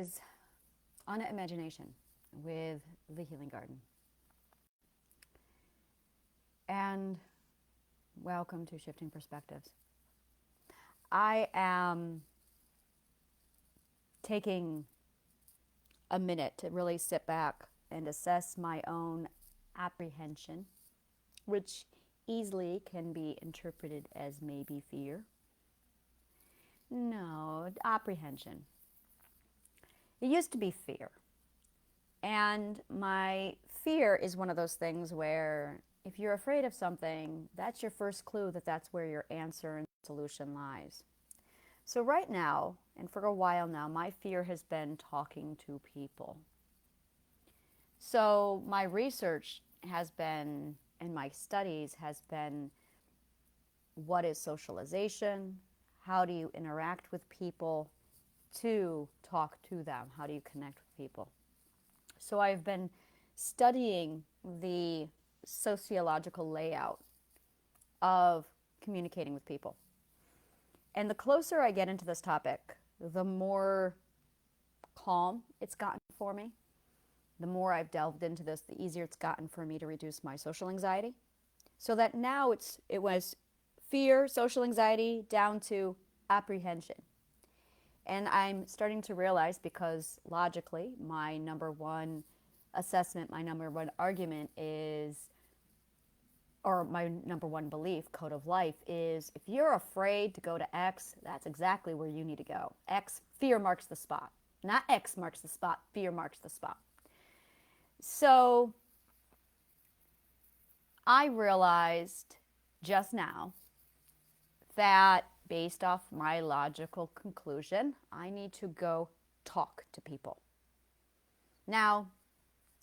is Anna Imagination with the Healing Garden. And welcome to Shifting Perspectives. I am taking a minute to really sit back and assess my own apprehension, which easily can be interpreted as maybe fear. No, apprehension. It used to be fear. And my fear is one of those things where if you're afraid of something, that's your first clue that that's where your answer and solution lies. So right now, and for a while now, my fear has been talking to people. So my research has been, and my studies has been, what is socialization? How do you interact with people to talk to them? How do you connect with people? So I've been studying the sociological layout of communicating with people. And the closer I get into this topic, the more calm it's gotten for me. The more I've delved into this, the easier it's gotten for me to reduce my social anxiety. So that now it was fear, social anxiety, down to apprehension. And I'm starting to realize, because logically, my number one assessment, my number one argument is, or my number one belief, code of life, is if you're afraid to go to X, that's exactly where you need to go. X, fear marks the spot. Not X marks the spot, fear marks the spot. So I realized just now that based off my logical conclusion, I need to go talk to people. Now,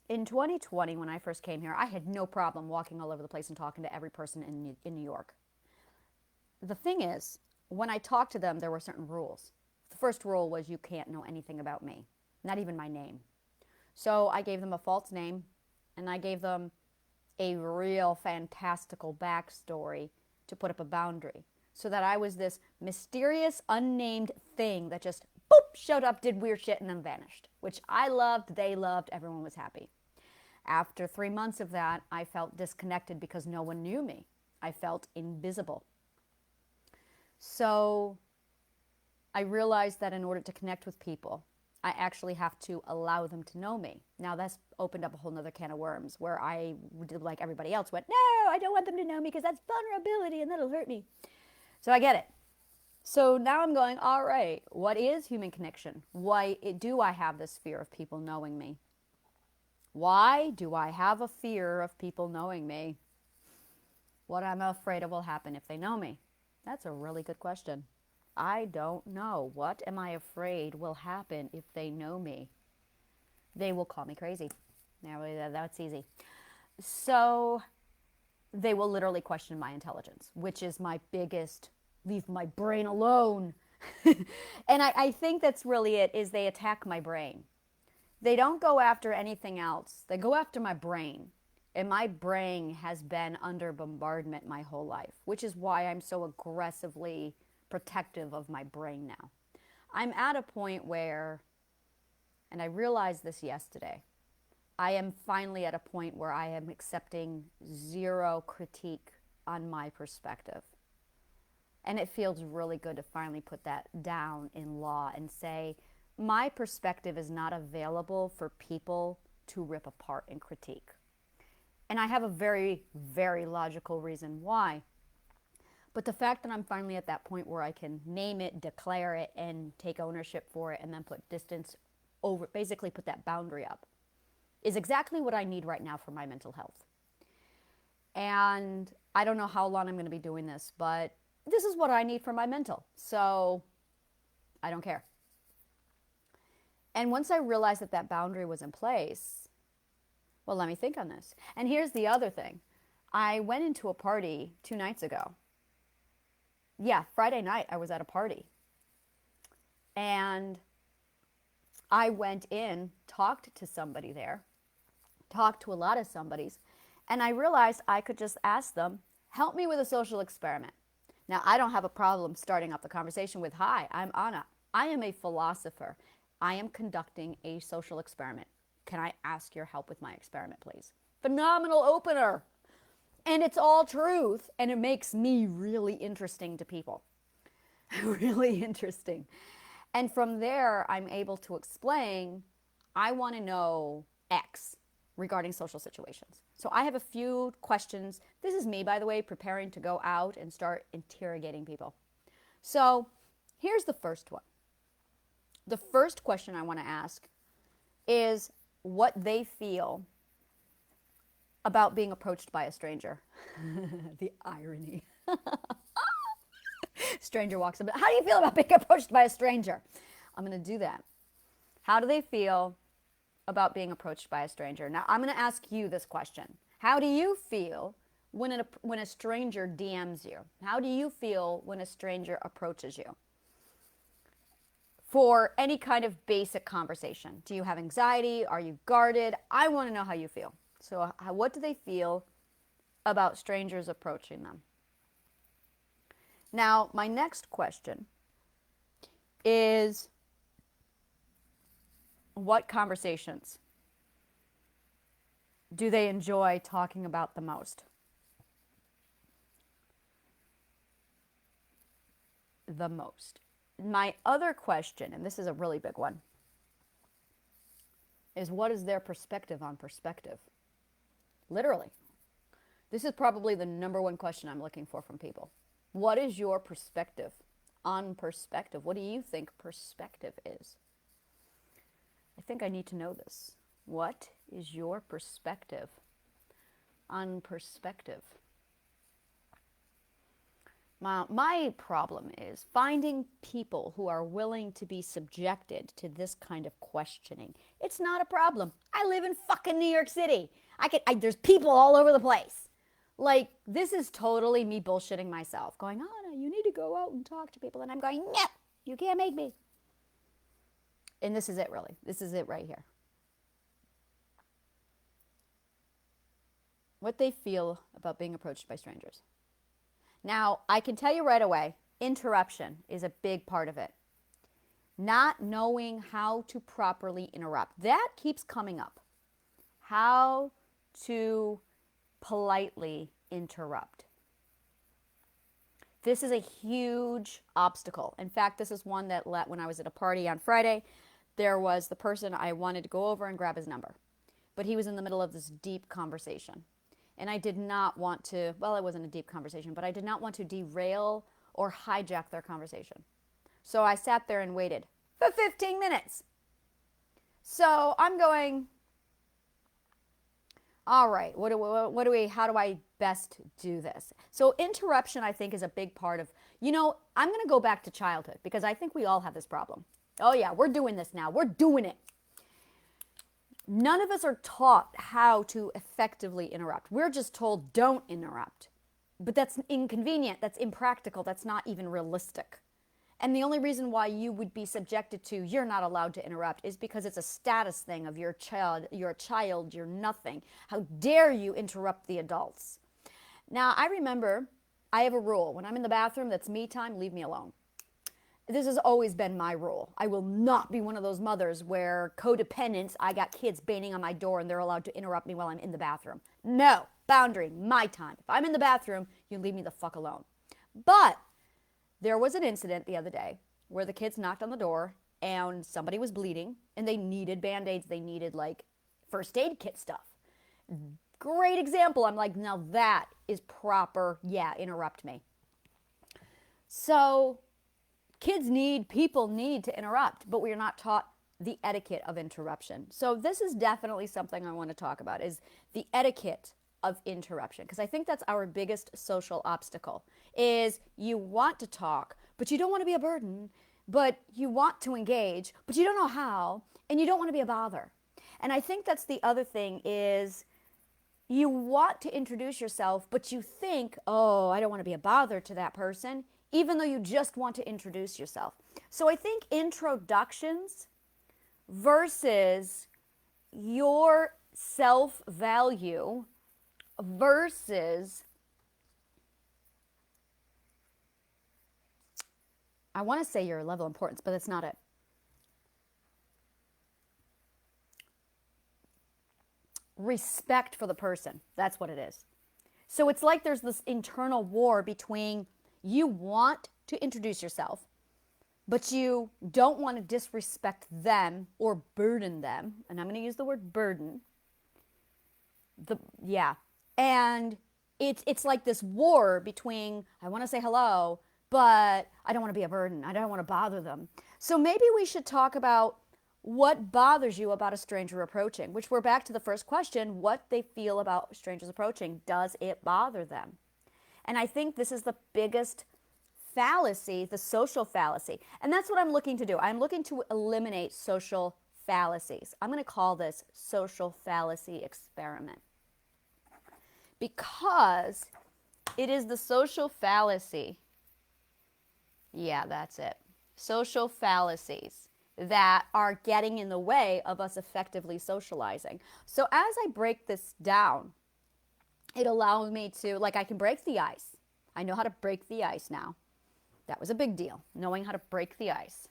in 2020, when I first came here, I had no problem walking all over the place and talking to every person in New York. The thing is, when I talked to them, there were certain rules. The first rule was you can't know anything about me, not even my name. So I gave them a false name, and I gave them a real fantastical backstory to put up a boundary, so that I was this mysterious, unnamed thing that just, boop, showed up, did weird shit, and then vanished, which I loved, they loved, everyone was happy. After 3 months of that, I felt disconnected because no one knew me. I felt invisible. So I realized that in order to connect with people, I actually have to allow them to know me. Now that's opened up a whole nother can of worms where I did like everybody else, went, no, I don't want them to know me because that's vulnerability and that'll hurt me. So I get it. So now I'm going, all right, what is human connection? Why do I have this fear of people knowing me? Why do I have a fear of people knowing me? What I'm afraid of will happen if they know me? That's a really good question. I don't know. What am I afraid will happen if they know me? They will call me crazy. Now that's easy. So they will literally question my intelligence, which is my biggest, leave my brain alone. And I think that's really it, is they attack my brain. They don't go after anything else. They go after my brain. And my brain has been under bombardment my whole life, which is why I'm so aggressively protective of my brain now. I'm at a point where, and I realized this yesterday, I am finally at a point where I am accepting zero critique on my perspective. And it feels really good to finally put that down in law and say, my perspective is not available for people to rip apart and critique. And I have a very, very logical reason why. But the fact that I'm finally at that point where I can name it, declare it, and take ownership for it, and then put distance over, basically put that boundary up, is exactly what I need right now for my mental health. And I don't know how long I'm going to be doing this, but this is what I need for my mental. So I don't care. And once I realized that that boundary was in place, well, let me think on this. And here's the other thing. I went into a party 2 nights ago. Yeah, Friday night I was at a party. And I went in, talked to somebody there, talked to a lot of somebodies, and I realized I could just ask them, help me with a social experiment. Now, I don't have a problem starting off the conversation with, hi, I'm Anna. I am a philosopher. I am conducting a social experiment. Can I ask your help with my experiment, please? Phenomenal opener. And it's all truth, and it makes me really interesting to people. Really interesting. And from there, I'm able to explain, I want to know X regarding social situations. So I have a few questions. This is me, by the way, preparing to go out and start interrogating people. So here's the first one. The first question I want to ask is what they feel about being approached by a stranger. The irony. Stranger walks up. How do you feel about being approached by a stranger? I'm going to do that. How do they feel about being approached by a stranger? Now, I'm going to ask you this question. How do you feel when a stranger DMs you? How do you feel when a stranger approaches you? For any kind of basic conversation. Do you have anxiety? Are you guarded? I want to know how you feel. So what do they feel about strangers approaching them? Now, my next question is, what conversations do they enjoy talking about the most? The most. My other question, and this is a really big one, is what is their perspective on perspective? Literally. This is probably the number one question I'm looking for from people. What is your perspective on perspective? What do you think perspective is? I think I need to know this. What is your perspective on perspective? My problem is finding people who are willing to be subjected to this kind of questioning. It's not a problem. I live in fucking New York City. There's people all over the place. Like, this is totally me bullshitting myself, going, oh, no, you need to go out and talk to people. And I'm going, no, you can't make me. And this is it, really. This is it right here. What they feel about being approached by strangers. Now, I can tell you right away, interruption is a big part of it. Not knowing how to properly interrupt. That keeps coming up. How to politely interrupt. This is a huge obstacle. In fact, this is one that when I was at a party on Friday, there was the person I wanted to go over and grab his number. But he was in the middle of this deep conversation. And I did not want to, well, it wasn't a deep conversation, but I did not want to derail or hijack their conversation. So I sat there and waited for 15 minutes. So I'm going, all right, how do I best do this? So interruption, I think, is a big part of, I'm going to go back to childhood because I think we all have this problem. Oh yeah, we're doing this now. We're doing it. None of us are taught how to effectively interrupt. We're just told, don't interrupt. But that's inconvenient. That's impractical. That's not even realistic. And the only reason why you would be subjected to, you're not allowed to interrupt, is because it's a status thing of you're a child, you're nothing. How dare you interrupt the adults? Now, I remember I have a rule. When I'm in the bathroom, that's me time, leave me alone. This has always been my rule. I will not be one of those mothers where codependents, I got kids banging on my door and they're allowed to interrupt me while I'm in the bathroom. No, boundary, my time. If I'm in the bathroom, you leave me the fuck alone. But there was an incident the other day where the kids knocked on the door and somebody was bleeding and they needed Band-Aids. They needed like first aid kit stuff. Great example. I'm like, now that is proper. Yeah, interrupt me. So people need to interrupt, but we are not taught the etiquette of interruption. So this is definitely something I want to talk about, is the etiquette of interruption, because I think that's our biggest social obstacle, is you want to talk, but you don't want to be a burden, but you want to engage, but you don't know how, and you don't want to be a bother. And I think that's the other thing, is you want to introduce yourself, but you think, oh, I don't want to be a bother to that person, even though you just want to introduce yourself. So I think introductions versus your self-value versus, I want to say your level of importance, but that's not it. respect for the person. That's what it is. So it's like there's this internal war between you want to introduce yourself, but you don't want to disrespect them or burden them. And I'm going to use the word burden. And it's like this war between, I want to say hello, but I don't want to be a burden. I don't want to bother them. So maybe we should talk about what bothers you about a stranger approaching, which we're back to the first question, what they feel about strangers approaching. Does it bother them? And I think this is the biggest fallacy, the social fallacy. And that's what I'm looking to do. I'm looking to eliminate social fallacies. I'm going to call this social fallacy experiment, because it is the social fallacy. Yeah, that's it. Social fallacies that are getting in the way of us effectively socializing. So as I break this down, it allows me to, like, I can break the ice. I know how to break the ice now. That was a big deal, knowing how to break the ice.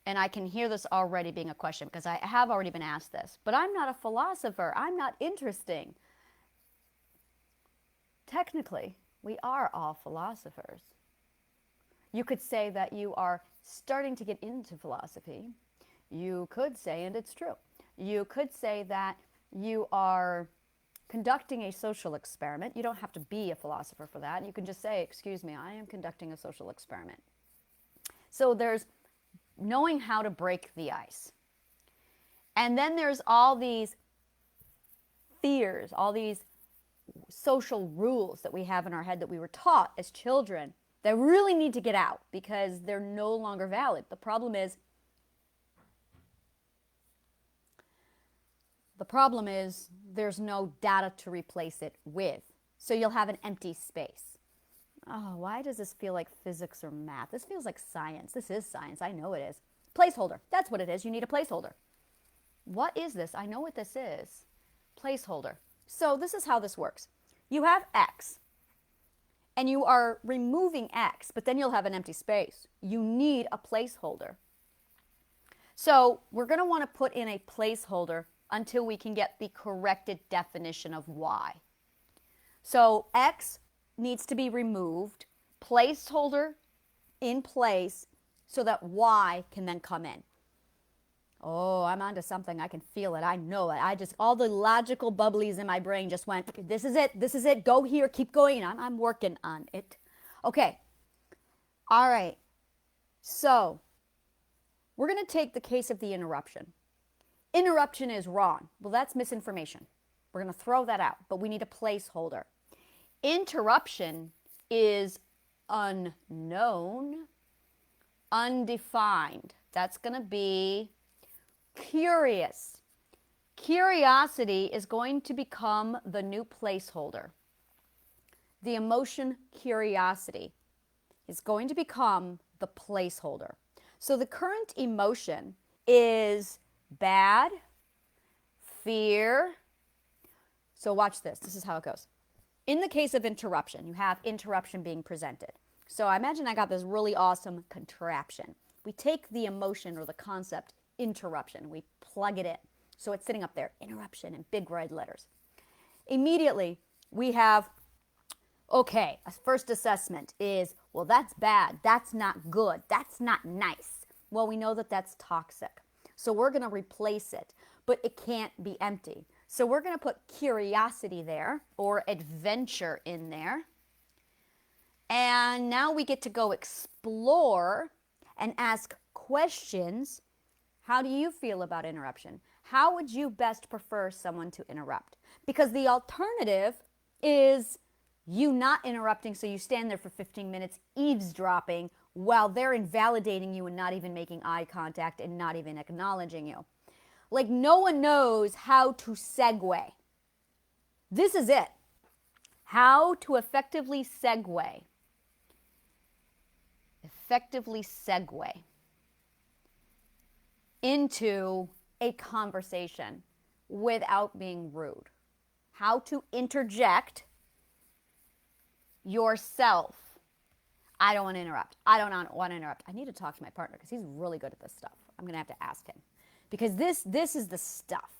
And I can hear this already being a question, because I have already been asked this. But I'm not a philosopher. I'm not interesting. Technically, we are all philosophers. You could say that you are starting to get into philosophy. You could say, and it's true, you could say that you are conducting a social experiment. You don't have to be a philosopher for that. You can just say, excuse me, I am conducting a social experiment. So there's knowing how to break the ice. And then there's all these fears, all these social rules that we have in our head that we were taught as children that really need to get out because they're no longer valid. The problem is there's no data to replace it with. So you'll have an empty space. Oh, why does this feel like physics or math? This feels like science. This is science. I know it is. Placeholder. That's what it is. You need a placeholder. What is this? I know what this is. Placeholder. So this is how this works. You have X, and you are removing X, but then you'll have an empty space. You need a placeholder. So we're going to want to put in a placeholder until we can get the corrected definition of Y. So X needs to be removed, placeholder in place, so that Y can then come in. Oh, I'm onto something. I can feel it. I know it. All the logical bubblies in my brain just went, this is it. This is it. Go here. Keep going. I'm working on it. Okay. All right. So we're going to take the case of the interruption. Interruption is wrong. Well, that's misinformation. We're going to throw that out, but we need a placeholder. Interruption is unknown, undefined. That's going to be curious. Curiosity is going to become the new placeholder. The emotion curiosity is going to become the placeholder. So the current emotion is bad, fear. So watch this. This is how it goes. In the case of interruption, you have interruption being presented. So I imagine I got this really awesome contraption. We take the emotion or the concept interruption. We plug it in. So it's sitting up there, interruption in big red letters. Immediately, we have, okay, a first assessment is, well, that's bad. That's not good. That's not nice. Well, we know that that's toxic. So we're going to replace it, but it can't be empty. So we're going to put curiosity there or adventure in there. And now we get to go explore and ask questions. How do you feel about interruption? How would you best prefer someone to interrupt? Because the alternative is you not interrupting, so you stand there for 15 minutes eavesdropping while they're invalidating you and not even making eye contact and not even acknowledging you. Like no one knows how to segue. This is it. How to effectively segue. Effectively segue into a conversation without being rude. How to interject yourself. I don't want to interrupt. I don't want to interrupt. I need to talk to my partner because he's really good at this stuff. I'm going to have to ask him because this is the stuff.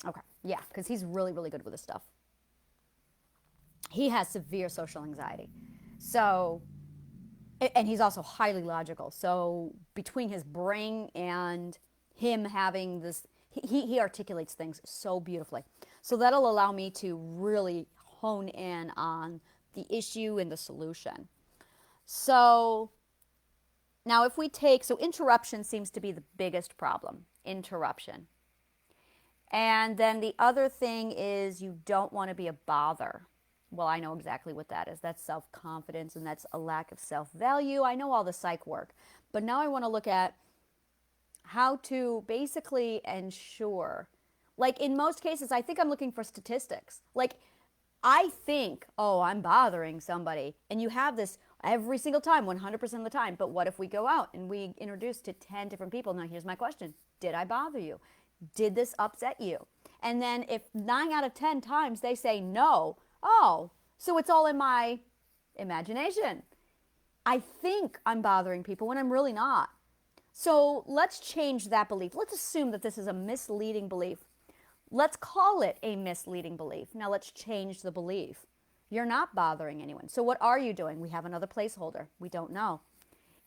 Okay. Yeah, because he's really, really good with this stuff. He has severe social anxiety. So, and he's also highly logical. So, between his brain and him having this, he articulates things so beautifully. So, that'll allow me to really hone in on the issue and the solution. So, now if we take, so interruption seems to be the biggest problem. Interruption. And then the other thing is you don't want to be a bother. Well, I know exactly what that is. That's self-confidence and that's a lack of self-value. I know all the psych work. But now I want to look at how to basically ensure, like in most cases, I think I'm looking for statistics. Like I think, oh, I'm bothering somebody. And you have this every single time, 100% of the time. But what if we go out and we introduce to 10 different people? Now, here's my question. Did I bother you? Did this upset you? And then if 9 out of 10 times they say no, oh, so it's all in my imagination. I think I'm bothering people when I'm really not. So let's change that belief. Let's assume that this is a misleading belief. Let's call it a misleading belief. Now let's change the belief. You're not bothering anyone. So what are you doing? We have another placeholder. We don't know.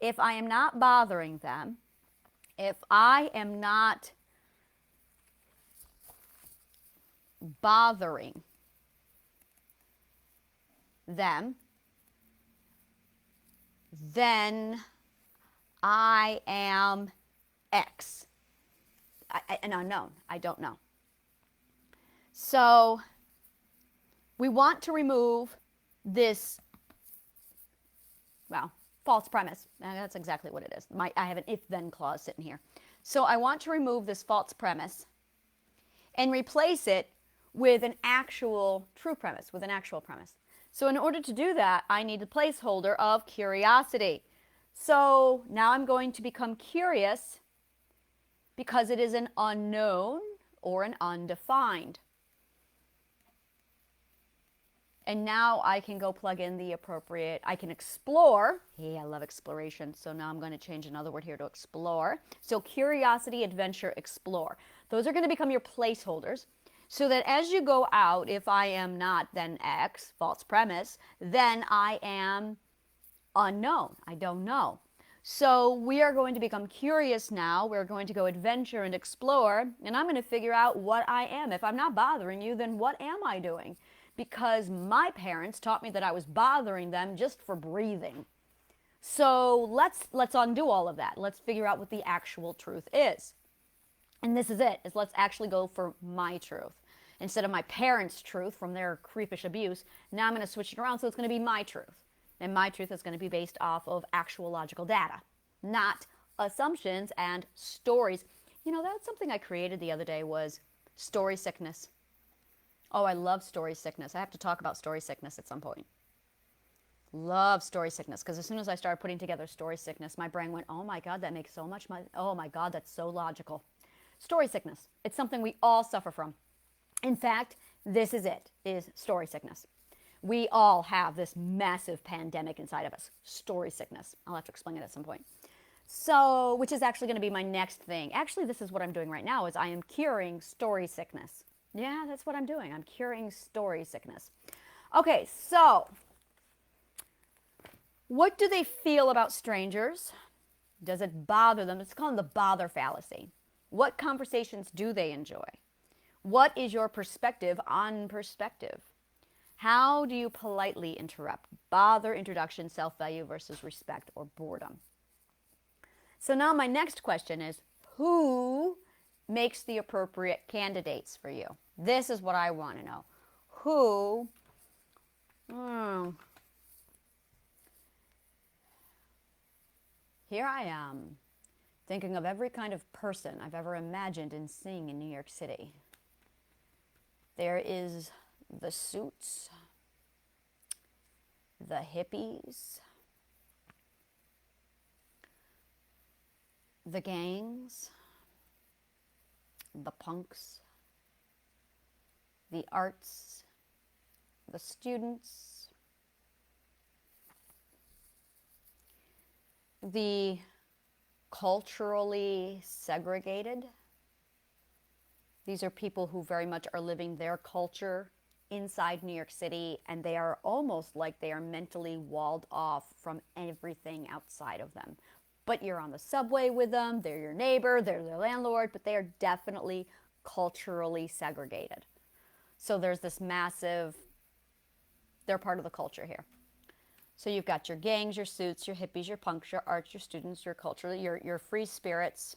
If I am not bothering them, if I am not bothering them, then I am X, an unknown. I don't know. So we want to remove this, well, false premise. And that's exactly what it is. I have an if-then clause sitting here. So I want to remove this false premise and replace it with an actual true premise, with an actual premise. So in order to do that, I need a placeholder of curiosity. So now I'm going to become curious because it is an unknown or an undefined. And now I can go plug in the appropriate, I can explore. Hey, I love exploration. So now I'm going to change another word here to explore. So curiosity, adventure, explore. Those are going to become your placeholders. So that as you go out, if I am not then X, false premise, then I am unknown. I don't know. So we are going to become curious now. We're going to go adventure and explore. And I'm going to figure out what I am. If I'm not bothering you, then what am I doing? Because my parents taught me that I was bothering them just for breathing. So let's undo all of that. Let's figure out what the actual truth is. And this is it, is let's actually go for my truth. Instead of my parents' truth from their creepish abuse, now I'm going to switch it around so it's going to be my truth. And my truth is going to be based off of actual logical data, not assumptions and stories. You know, that's something I created the other day was story sickness. Oh, I love story sickness. I have to talk about story sickness at some point. Love story sickness because as soon as I started putting together story sickness, my brain went, oh my God, that makes so much money. Oh my God, that's so logical. Story sickness. It's something we all suffer from. In fact, this is it, is story sickness. We all have this massive pandemic inside of us, story sickness. I'll have to explain it at some point. So, which is actually going to be my next thing. Actually, this is what I'm doing right now is I am curing story sickness. Yeah, that's what I'm doing. I'm curing story sickness. Okay, so what do they feel about strangers? Does it bother them? It's called the bother fallacy. What conversations do they enjoy? What is your perspective on perspective? How do you politely interrupt? Bother, introduction, self-value versus respect or boredom. So now my next question is, who makes the appropriate candidates for you? This is what I want to know. Who, here I am, thinking of every kind of person I've ever imagined and seeing in New York City. There is the suits, the hippies, the gangs, the punks, the arts, the students, the culturally segregated, These are people who very much are living their culture inside New York City, and they are almost like they are mentally walled off from everything outside of them. But you're on the subway with them, they're your neighbor, they're their landlord, but they are definitely culturally segregated. So there's this massive, they're part of the culture here. So you've got your gangs, your suits, your hippies, your punks, your arts, your students, your culture, your free spirits.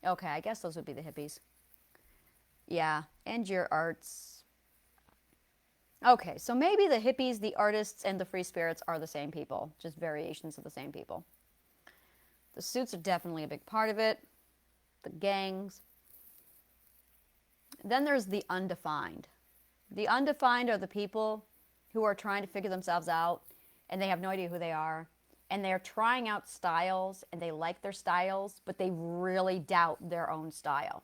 Okay, I guess those would be the hippies. Yeah, and your arts. Okay, so maybe the hippies, the artists, and the free spirits are the same people, just variations of the same people. The suits are definitely a big part of it. The gangs. Then there's the undefined. The undefined are the people who are trying to figure themselves out, and they have no idea who they are, and they're trying out styles, and they like their styles, but they really doubt their own style.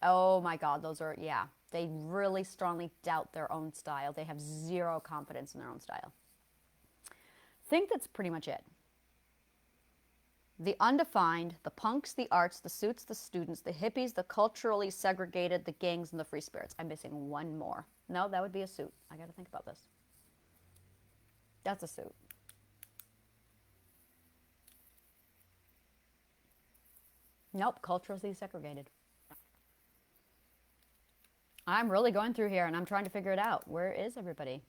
Oh my God, those are, yeah, they really strongly doubt their own style. They have zero confidence in their own style. I think that's pretty much it. The undefined, the punks, the arts, the suits, the students, the hippies, the culturally segregated, the gangs, and the free spirits. I'm missing one more. No, that would be a suit. I got to think about this. That's a suit. Nope, culturally segregated. I'm really going through here and I'm trying to figure it out. Where is everybody?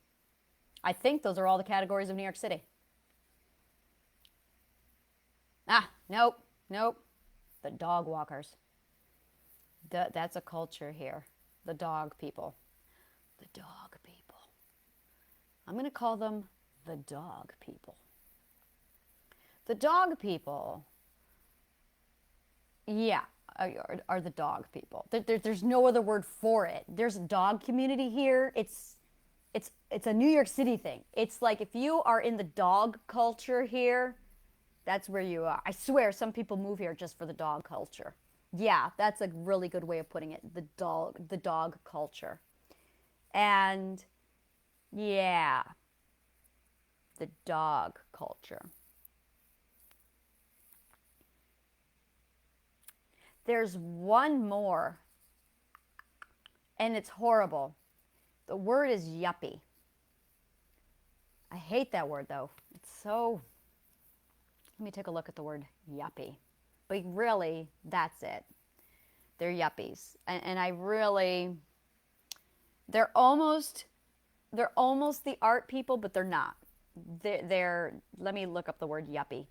I think those are all the categories of New York City. Ah, nope, nope. The dog walkers. That's a culture here. The dog people. The dog people. I'm going to call them the dog people. The dog people, yeah, are the dog people. There's no other word for it. There's a dog community here. It's a New York City thing. It's like if you are in the dog culture here, that's where you are. I swear some people move here just for the dog culture. Yeah, that's a really good way of putting it. The dog culture. And yeah, the dog culture. There's one more, and it's horrible. The word is yuppie. I hate that word, though. It's so... Let me take a look at the word yuppie. But really, that's it. They're yuppies. And I really... They're almost the art people, but they're not. They're let me look up the word yuppie.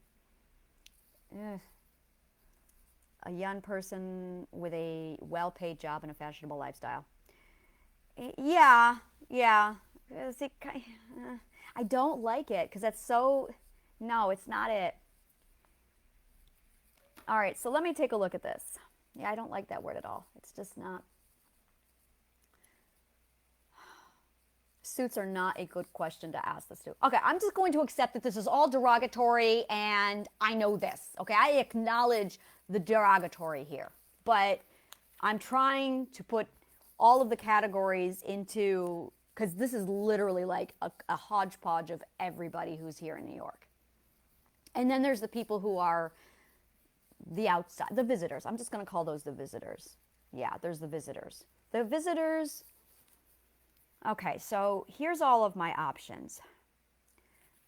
A young person with a well-paid job and a fashionable lifestyle. Yeah. I don't like it because that's so... No, it's not it. All right, so let me take a look at this. Yeah, I don't like that word at all. It's just not... Suits are not a good question to ask this to. Okay, I'm just going to accept that this is all derogatory and I know this. Okay, I acknowledge the derogatory here. But I'm trying to put all of the categories into... Because this is literally like a hodgepodge of everybody who's here in New York. And then there's the people who are the outside, the visitors. I'm just going to call those the visitors. Yeah, there's the visitors. The visitors... Okay, so here's all of my options.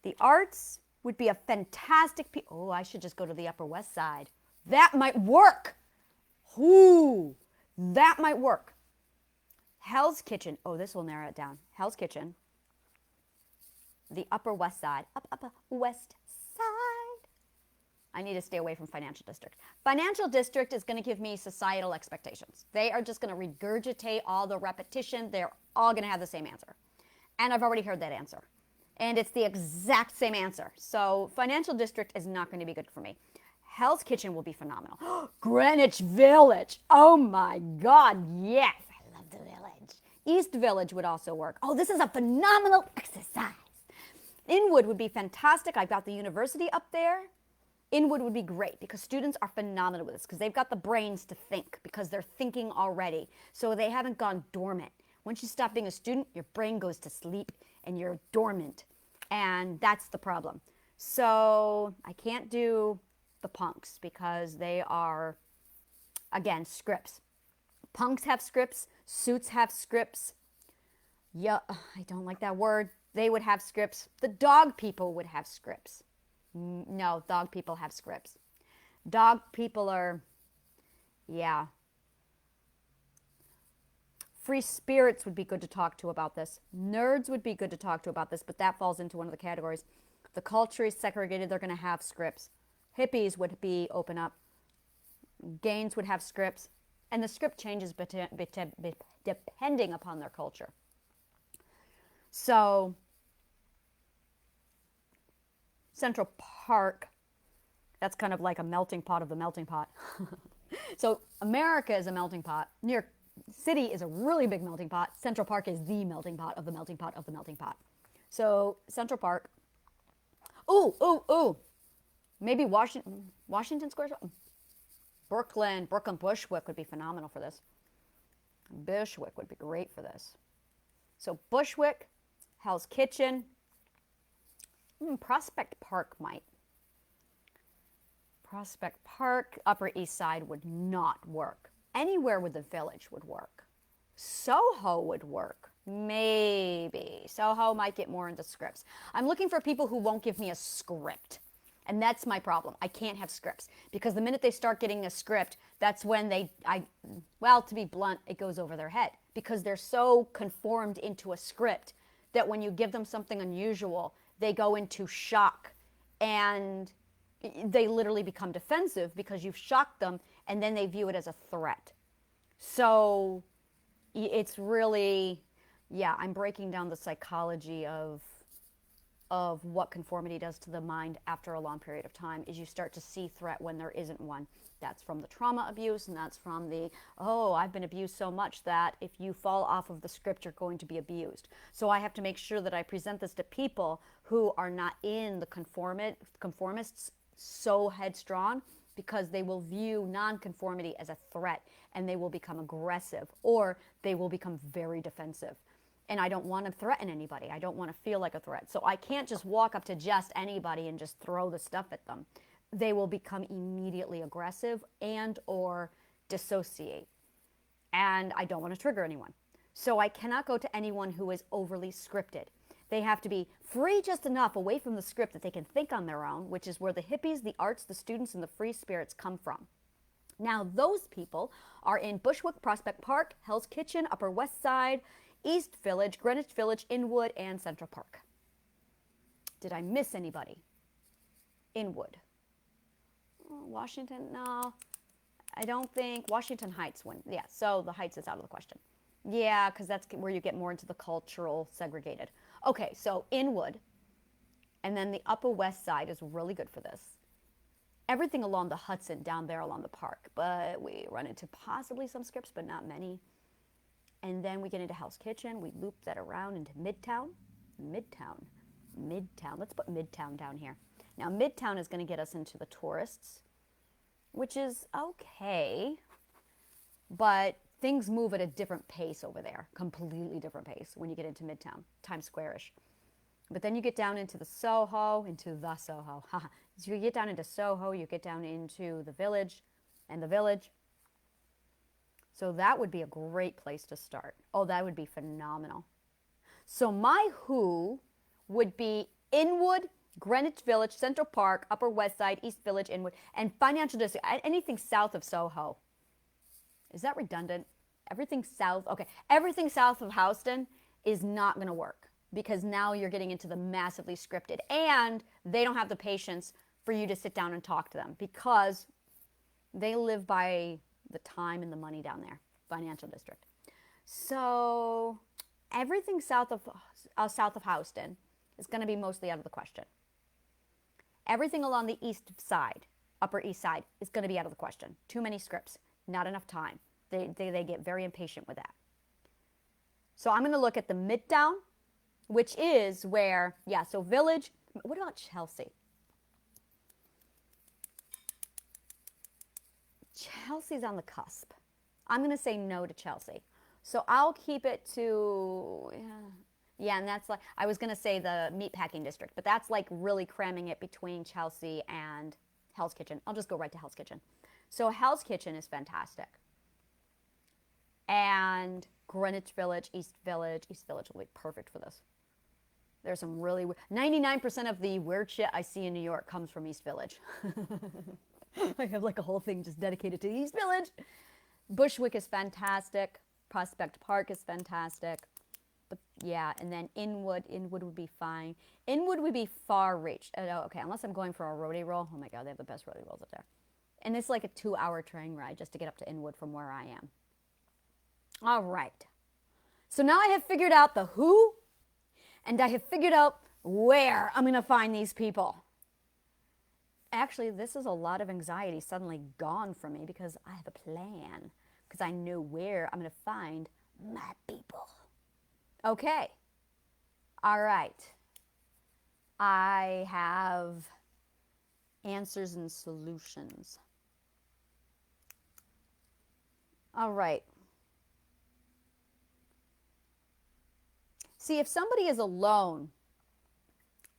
The arts would be a fantastic... Oh, I should just go to the Upper West Side. That might work. Ooh, that might work. Hell's Kitchen. Oh, this will narrow it down. Hell's Kitchen. The Upper West Side. Upper West Side. I need to stay away from Financial District. Financial District is going to give me societal expectations. They are just going to regurgitate all the repetition. They're all going to have the same answer. And I've already heard that answer. And it's the exact same answer. So Financial District is not going to be good for me. Hell's Kitchen will be phenomenal. Greenwich Village. Oh my God, yes. I love the Village. East Village would also work. Oh, this is a phenomenal exercise. Inwood would be fantastic. I've got the university up there. Inwood would be great because students are phenomenal with this because they've got the brains to think because they're thinking already. So they haven't gone dormant. Once you stop being a student, your brain goes to sleep and you're dormant. And that's the problem. So I can't do the punks because they are, again, scripts. Punks have scripts. Suits have scripts. Yeah, I don't like that word. They would have scripts. The dog people would have scripts. No, dog people have scripts. Dog people are, yeah. Free spirits would be good to talk to about this. Nerds would be good to talk to about this, but that falls into one of the categories. The culture is segregated. They're going to have scripts. Hippies would be open up. Gains would have scripts. And the script changes depending upon their culture. So, Central Park, that's kind of like a melting pot of the melting pot. So, America is a melting pot. New York City is a really big melting pot. Central Park is the melting pot of the melting pot of the melting pot. So, Central Park. Ooh. Maybe Washington Square. Brooklyn Bushwick would be phenomenal for this. Bushwick would be great for this. So Bushwick, Hell's Kitchen, Prospect Park might. Prospect Park, Upper East Side would not work. Anywhere with the Village would work. Soho would work. Maybe. Soho might get more into scripts. I'm looking for people who won't give me a script. And that's my problem. I can't have scripts. Because the minute they start getting a script, that's when to be blunt, it goes over their head. Because they're so conformed into a script that when you give them something unusual, they go into shock. And they literally become defensive because you've shocked them, and then they view it as a threat. So it's really, I'm breaking down the psychology of what conformity does to the mind after a long period of time is you start to see threat when there isn't one. That's from the trauma abuse, and that's from the, I've been abused so much that if you fall off of the script, you're going to be abused. So I have to make sure that I present this to people who are not in the conformists so headstrong, because they will view nonconformity as a threat, and they will become aggressive, or they will become very defensive. And I don't want to threaten anybody. I don't want to feel like a threat. So I can't just walk up to just anybody and just throw the stuff at them. They will become immediately aggressive and or dissociate. And I don't want to trigger anyone. So I cannot go to anyone who is overly scripted. They have to be free just enough away from the script that they can think on their own, which is where the hippies, the arts, the students, and the free spirits come from. Now, those people are in Bushwick, Prospect Park, Hell's Kitchen, Upper West Side, East Village, Greenwich Village, Inwood, and Central Park. Did I miss anybody? Inwood. Washington? No, I don't think. Washington Heights win. Yeah, so the Heights is out of the question. Yeah, because that's where you get more into the cultural segregated. Okay, so Inwood, and then the Upper West Side is really good for this. Everything along the Hudson, down there along the park, but we run into possibly some scripts, but not many. And then we get into Hell's Kitchen. We loop that around into Midtown. Midtown. Let's put Midtown down here. Now, Midtown is going to get us into the tourists, which is okay, but things move at a different pace over there, completely different pace when you get into Midtown, Times Square-ish. But then you get down into the Soho. So you get down into Soho, you get down into the Village and the Village. So that would be a great place to start. Oh, that would be phenomenal. So my who would be Inwood, Greenwich Village, Central Park, Upper West Side, East Village, Inwood, and financial district, anything south of Soho. Is that redundant? Everything south, okay. Everything south of Houston is not going to work because now you're getting into the massively scripted, and they don't have the patience for you to sit down and talk to them because they live by the time and the money down there, financial district. So everything south of Houston is going to be mostly out of the question. Everything along the east side, Upper East Side, is going to be out of the question. Too many scripts, not enough time. They get very impatient with that. So I'm going to look at the Midtown, which is where, so Village. What about Chelsea? Chelsea's on the cusp. I'm going to say no to Chelsea. So I'll keep it to, and that's like, I was going to say the meatpacking district, but that's like really cramming it between Chelsea and Hell's Kitchen. I'll just go right to Hell's Kitchen. So Hell's Kitchen is fantastic. and Greenwich Village, East Village. East Village will be perfect for this. There's some really 99% of the weird shit I see in New York comes from East Village. I have like a whole thing just dedicated to East Village. Bushwick is fantastic. Prospect Park is fantastic. But yeah, and then Inwood would be fine. Inwood would be far reach. Okay, unless I'm going for a roadie roll. Oh my God, they have the best roadie rolls up there. And it's like a 2-hour train ride just to get up to Inwood from where I am. All right. So now I have figured out the who, and I have figured out where I'm going to find these people. Actually, this is a lot of anxiety suddenly gone from me because I have a plan, because I know where I'm going to find my people. Okay. All right. I have answers and solutions. All right. See, if somebody is alone,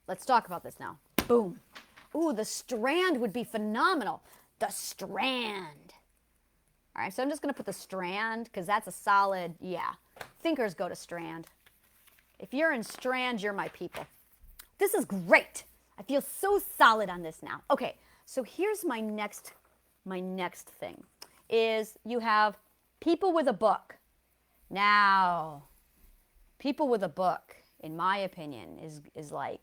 let's talk about this now. Boom. Ooh, the Strand would be phenomenal. The Strand. All right, so I'm just going to put the Strand because that's a solid, yeah. Thinkers go to Strand. If you're in Strand, you're my people. This is great. I feel so solid on this now. Okay, so here's my next thing is you have people with a book. Now, people with a book, in my opinion, is like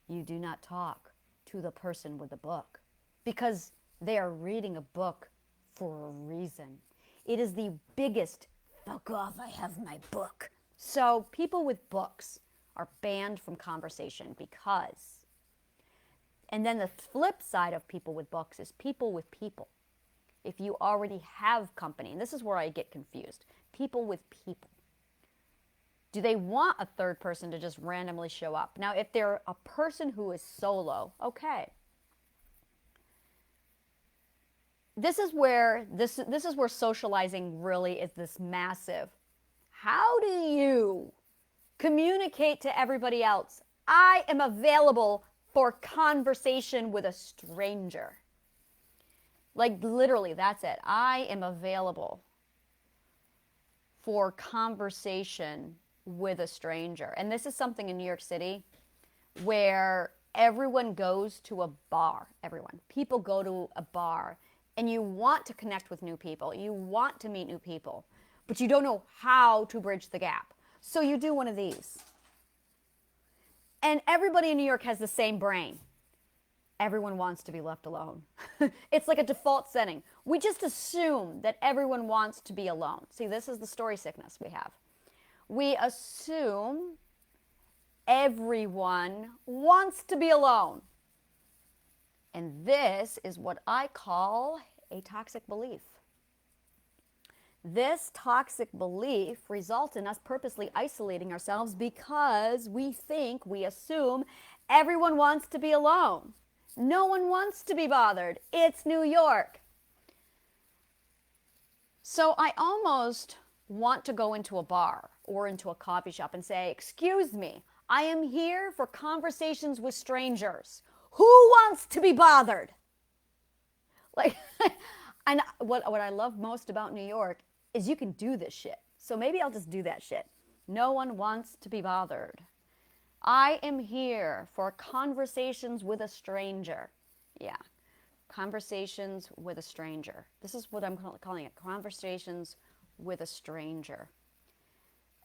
you do not talk to the person with the book because they are reading a book for a reason. It is the biggest, fuck off, I have my book. So people with books are banned from conversation because, and then the flip side of people with books is people with people. If you already have company, and this is where I get confused, people with people. Do they want a third person to just randomly show up? Now, if they're a person who is solo, okay. This is where socializing really is this massive. How do you communicate to everybody else? I am available for conversation with a stranger. Like literally, that's it. I am available for conversation with a stranger. And this is something in New York City where everyone goes to a bar. People go to a bar and you want to connect with new people. You want to meet new people, but you don't know how to bridge the gap. So you do one of these. And everybody in New York has the same brain. Everyone wants to be left alone. It's like a default setting. We just assume that everyone wants to be alone. See, this is the story sickness we have. We assume everyone wants to be alone. And this is what I call a toxic belief. This toxic belief results in us purposely isolating ourselves because we assume everyone wants to be alone. No one wants to be bothered. It's New York. So I almost want to go into a bar or into a coffee shop and say, excuse me, I am here for conversations with strangers. Who wants to be bothered? Like, and what I love most about New York is you can do this shit. So maybe I'll just do that shit. No one wants to be bothered. I am here for conversations with a stranger. Yeah, conversations with a stranger. This is what I'm calling it, conversations with a stranger.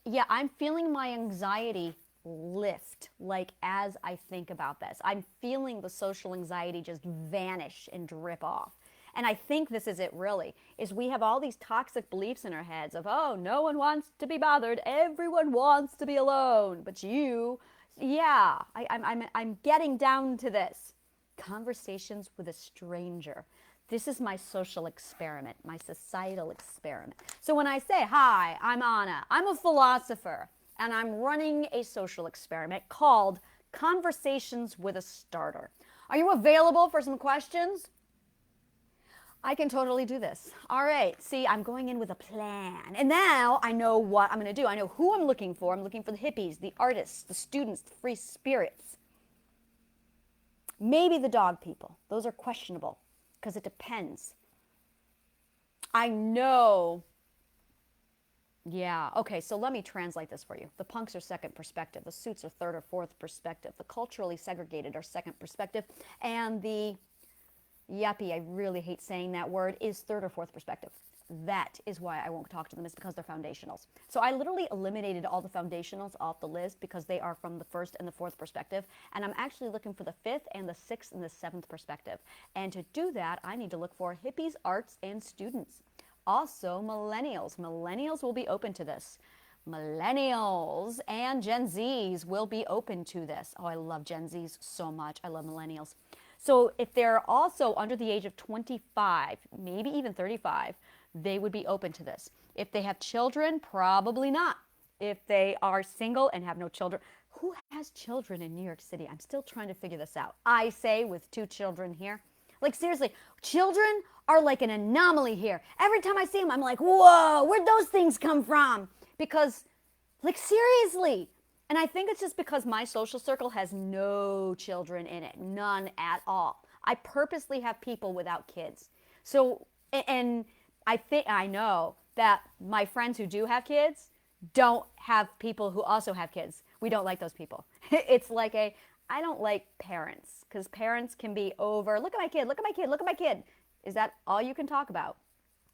Yeah, I'm feeling my anxiety lift, like as I think about this. I'm feeling the social anxiety just vanish and drip off. And I think this is it really, is we have all these toxic beliefs in our heads of, oh, no one wants to be bothered. Everyone wants to be alone. But you, yeah, I'm getting down to this. Conversations with a stranger. This is my social experiment, my societal experiment. So when I say, hi, I'm Anna, I'm a philosopher, and I'm running a social experiment called Conversations with a Starter. Are you available for some questions? I can totally do this. All right, see, I'm going in with a plan. And now I know what I'm going to do. I know who I'm looking for. I'm looking for the hippies, the artists, the students, the free spirits. Maybe the dog people. Those are questionable because it depends. I know Yeah. Okay. So let me translate this for you. The punks are second perspective. The suits are third or fourth perspective. The culturally segregated are second perspective. And the yuppie, I really hate saying that word, is third or fourth perspective. That is why I won't talk to them, is because they're foundationals. So I literally eliminated all the foundationals off the list because they are from the first and the fourth perspective. And I'm actually looking for the fifth and the sixth and the seventh perspective. And to do that, I need to look for hippies, arts, and students. Also, millennials. Millennials will be open to this. Millennials and Gen Zs will be open to this. Oh, I love Gen Zs so much. I love millennials. So if they're also under the age of 25, maybe even 35, they would be open to this. If they have children, probably not. If they are single and have no children, who has children in New York City? I'm still trying to figure this out. I say with 2 children here. Like seriously, children are like an anomaly here. Every time I see them, I'm like, whoa, where'd those things come from? Because, like seriously. And I think it's just because my social circle has no children in it, none at all. I purposely have people without kids. So, and I know that my friends who do have kids don't have people who also have kids. We don't like those people. It's like I don't like parents because parents can be over, look at my kid, look at my kid, look at my kid. Is that all you can talk about?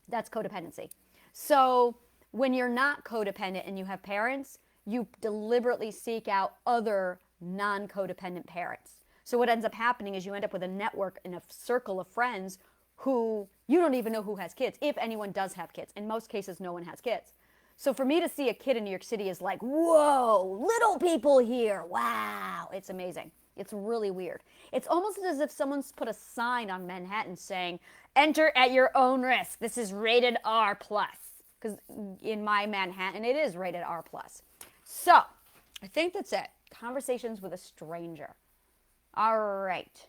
That's codependency. So when you're not codependent and you have parents, you deliberately seek out other non-codependent parents. So what ends up happening is you end up with a network and a circle of friends who you don't even know who has kids, if anyone does have kids. In most cases, no one has kids. So for me to see a kid in New York City is like, whoa, little people here. Wow, it's amazing. It's really weird. It's almost as if someone's put a sign on Manhattan saying, enter at your own risk. This is rated R+. Because in my Manhattan, it is rated R+. So, I think that's it. Conversations with a stranger. All right.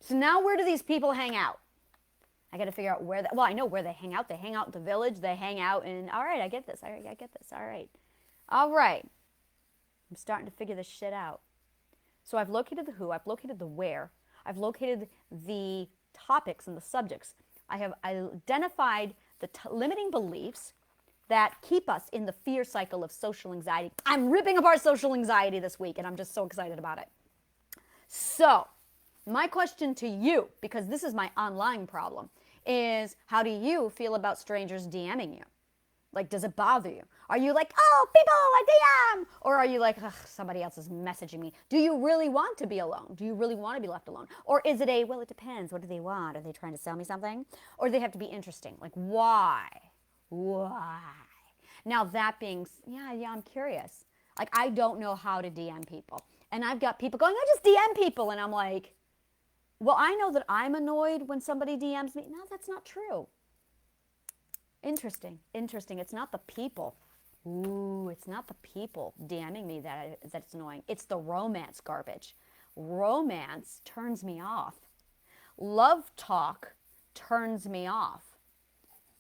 So now where do these people hang out? I got to figure out where well, I know where they hang out. They hang out in the village. They hang out in, all right, I get this. All right, I get this. All right. All right. I'm starting to figure this shit out. So I've located the who. I've located the where. I've located the topics and the subjects. I have identified the limiting beliefs that keep us in the fear cycle of social anxiety. I'm ripping apart social anxiety this week, and I'm just so excited about it. So, my question to you, because this is my online problem, is how do you feel about strangers DMing you? Like, does it bother you? Are you like, oh, people, I DM? Or are you like, ugh, somebody else is messaging me? Do you really want to be alone? Do you really want to be left alone? Or is it well, it depends. What do they want? Are they trying to sell me something? Or do they have to be interesting? Like, why? Why? Now, that being, yeah, I'm curious. Like, I don't know how to DM people. And I've got people going, I just DM people. And I'm like, well, I know that I'm annoyed when somebody DMs me. No, that's not true. Interesting. It's not the people. Ooh, it's not the people DMing me that's annoying. It's the romance garbage. Romance turns me off. Love talk turns me off.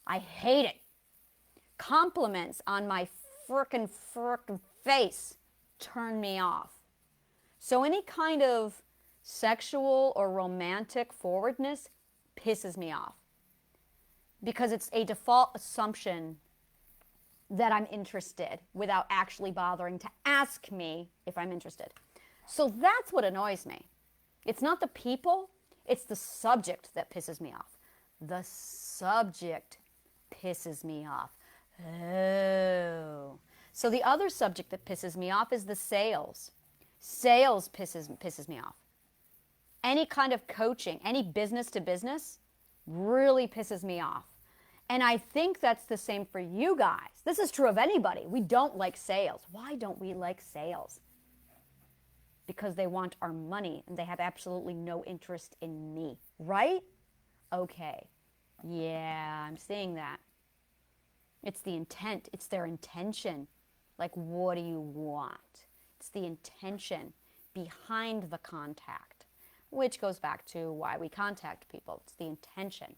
I hate it. Compliments on my frickin' face turn me off. So any kind of sexual or romantic forwardness pisses me off. Because it's a default assumption that I'm interested without actually bothering to ask me if I'm interested. So that's what annoys me. It's not the people, it's the subject that pisses me off. The subject pisses me off. Oh. So the other subject that pisses me off is the sales. Sales pisses me off. Any kind of coaching, any business to business really pisses me off. And I think that's the same for you guys. This is true of anybody. We don't like sales. Why don't we like sales? Because they want our money and they have absolutely no interest in me, right? Okay. Yeah, I'm seeing that. It's the intent. It's their intention. Like, what do you want? It's the intention behind the contact, which goes back to why we contact people. It's the intention.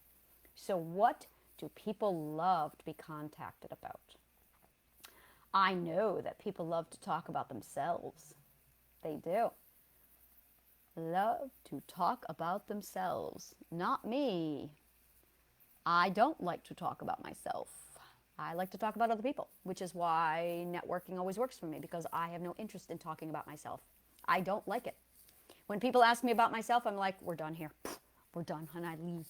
So what do people love to be contacted about? I know that people love to talk about themselves. They do. Love to talk about themselves. Not me. I don't like to talk about myself. I like to talk about other people, which is why networking always works for me, because I have no interest in talking about myself. I don't like it. When people ask me about myself, I'm like, we're done here. We're done, and I leave.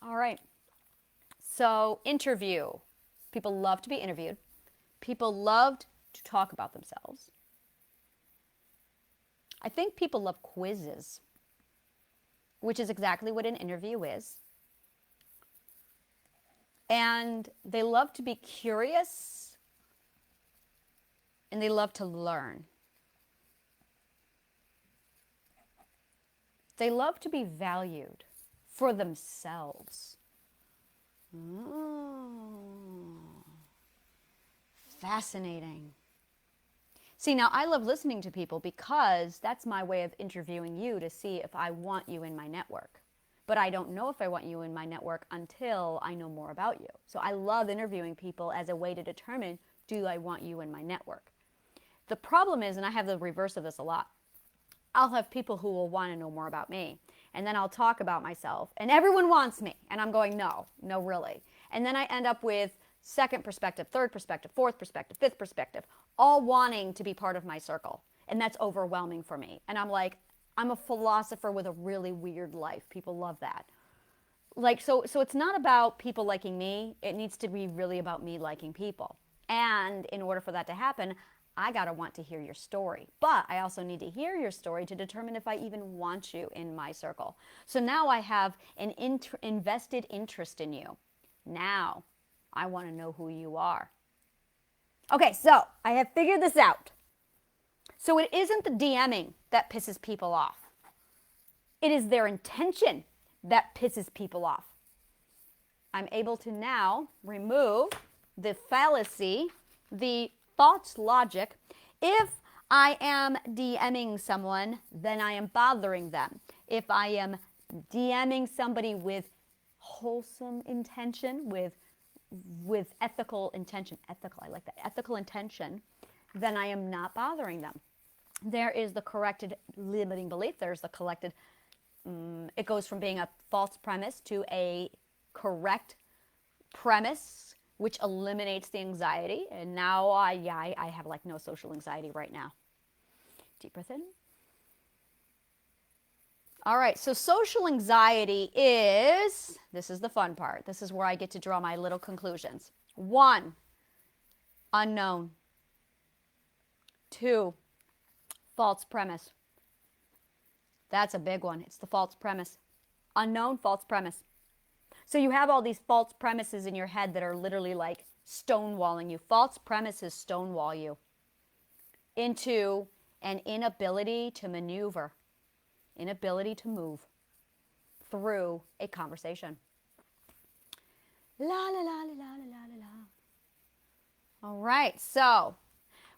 All right. So, interview. People love to be interviewed. People loved to talk about themselves. I think people love quizzes, which is exactly what an interview is. And they love to be curious, and they love to learn. They love to be valued for themselves. Fascinating. See, now I love listening to people because that's my way of interviewing you to see if I want you in my network. But I don't know if I want you in my network until I know more about you. So I love interviewing people as a way to determine, do I want you in my network? The problem is, and I have the reverse of this a lot, I'll have people who will want to know more about me. And then I'll talk about myself. And everyone wants me. And I'm going, no, really. And then I end up with second perspective, third perspective, fourth perspective, fifth perspective, all wanting to be part of my circle. And that's overwhelming for me. And I'm like, I'm a philosopher with a really weird life. People love that. Like, so it's not about people liking me. It needs to be really about me liking people. And in order for that to happen, I got to want to hear your story. But I also need to hear your story to determine if I even want you in my circle. So now I have an invested interest in you. Now I want to know who you are. Okay, so I have figured this out. So it isn't the DMing that pisses people off. It is their intention that pisses people off. I'm able to now remove the fallacy, the false logic. If I am DMing someone, then I am bothering them. If I am DMing somebody with wholesome intention, with ethical intention, I like that, ethical intention, then I am not bothering them. There is the corrected limiting belief. There's the collected, it goes from being a false premise to a correct premise, which eliminates the anxiety. And now I have like no social anxiety right now. Deep breath in. All right, so social anxiety is, this is the fun part. This is where I get to draw my little conclusions. 1, unknown. 2, false premise. That's a big one. It's the false premise. Unknown, false premise. So you have all these false premises in your head that are literally like stonewalling you. False premises stonewall you into an inability to maneuver, inability to move through a conversation. La la la la la la la la. All right, so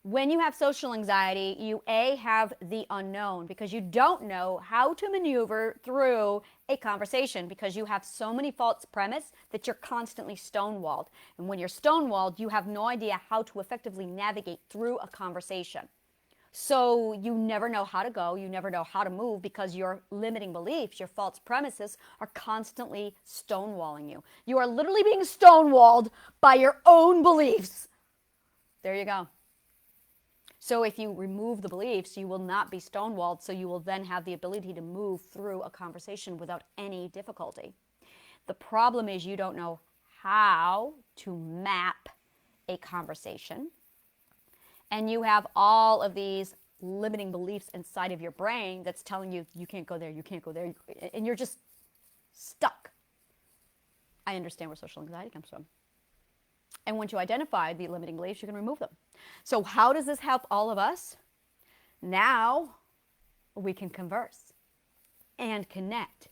when you have social anxiety, you have the unknown because you don't know how to maneuver through a conversation because you have so many false premises that you're constantly stonewalled. And when you're stonewalled, you have no idea how to effectively navigate through a conversation. So you never know how to go, you never know how to move because your limiting beliefs, your false premises are constantly stonewalling you. You are literally being stonewalled by your own beliefs. There you go. So if you remove the beliefs, you will not be stonewalled, so you will then have the ability to move through a conversation without any difficulty. The problem is you don't know how to map a conversation, and you have all of these limiting beliefs inside of your brain that's telling you, you can't go there, you can't go there, and you're just stuck. I understand where social anxiety comes from. And once you identify the limiting beliefs, you can remove them. So how does this help all of us? Now we can converse and connect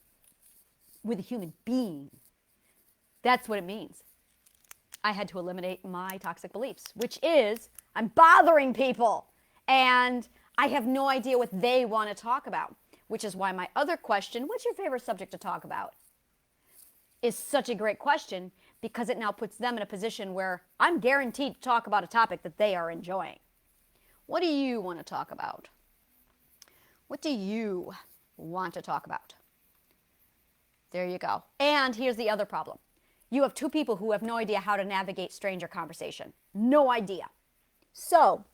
with a human being. That's what it means. I had to eliminate my toxic beliefs, which is I'm bothering people and I have no idea what they want to talk about, which is why my other question, what's your favorite subject to talk about, is such a great question because it now puts them in a position where I'm guaranteed to talk about a topic that they are enjoying. What do you want to talk about? What do you want to talk about? There you go. And here's the other problem. you have two people who have no idea how to navigate stranger conversation. No idea. So,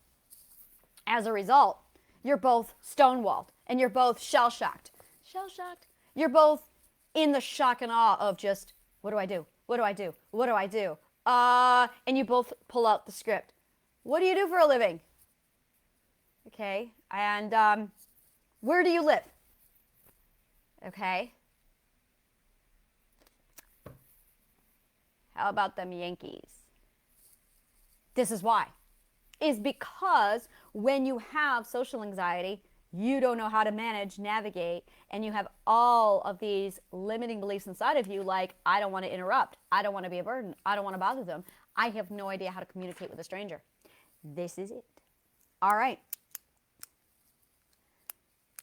as a result, you're both stonewalled and you're both shell-shocked. Shell-shocked? You're both in the shock and awe of just, what do I do? What do I do? What do I do? And you both pull out the script. What do you do for a living? Okay. And where do you live? Okay. How about them Yankees? This is why. Is because when you have social anxiety, you don't know how to manage, navigate, and you have all of these limiting beliefs inside of you like, I don't want to interrupt. I don't want to be a burden. I don't want to bother them. I have no idea how to communicate with a stranger. This is it. All right.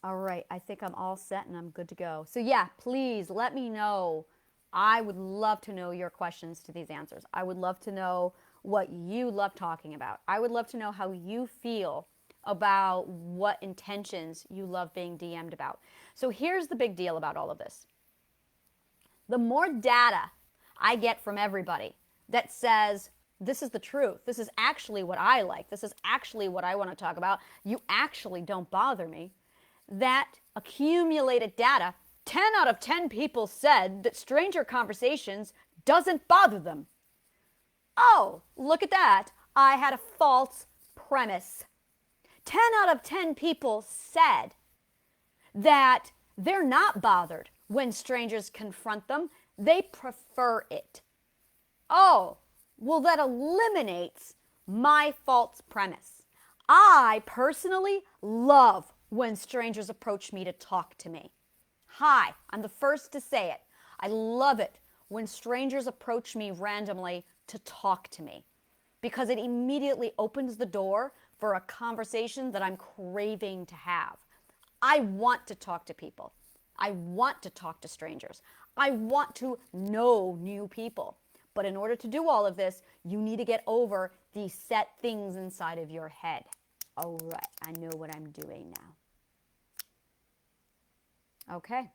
All right. I think I'm all set and I'm good to go. So yeah, please let me know. I would love to know your questions to these answers. I would love to know what you love talking about. I would love to know how you feel about what intentions you love being DM'd about. So here's the big deal about all of this. The more data I get from everybody that says, this is the truth, this is actually what I like, this is actually what I want to talk about, you actually don't bother me, that accumulated data, 10 out of 10 people said that stranger conversations doesn't bother them. Oh, look at that. I had a false premise. 10 out of 10 people said that they're not bothered when strangers confront them. They prefer it. Oh, well, that eliminates my false premise. I personally love when strangers approach me to talk to me. Hi, I'm the first to say it. I love it when strangers approach me randomly to talk to me because it immediately opens the door for a conversation that I'm craving to have. I want to talk to people. I want to talk to strangers. I want to know new people. But in order to do all of this, you need to get over these set things inside of your head. All right, I know what I'm doing now. Okay.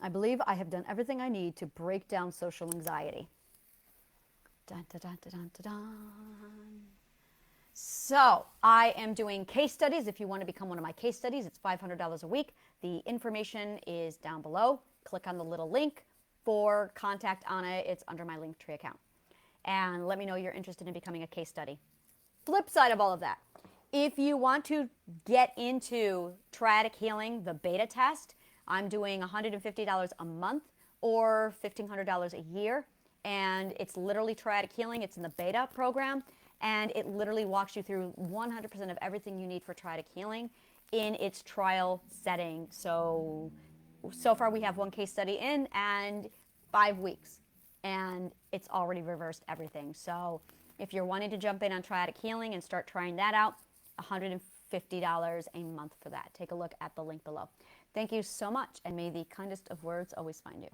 I believe I have done everything I need to break down social anxiety. Dun, dun, dun, dun, dun, dun, dun. So I am doing case studies. If you want to become one of my case studies, it's $500 a week. The information is down below. Click on the little link for contact on it. It's under my Linktree account. And let me know you're interested in becoming a case study. Flip side of all of that, if you want to get into Triadic Healing, the beta test, I'm doing $150 a month or $1,500 a year. And it's literally Triadic Healing. It's in the beta program. And it literally walks you through 100% of everything you need for Triadic Healing in its trial setting. So far we have one case study in and 5 weeks. And it's already reversed everything. So if you're wanting to jump in on Triadic Healing and start trying that out, $150 a month for that. Take a look at the link below. Thank you so much, and may the kindest of words always find you.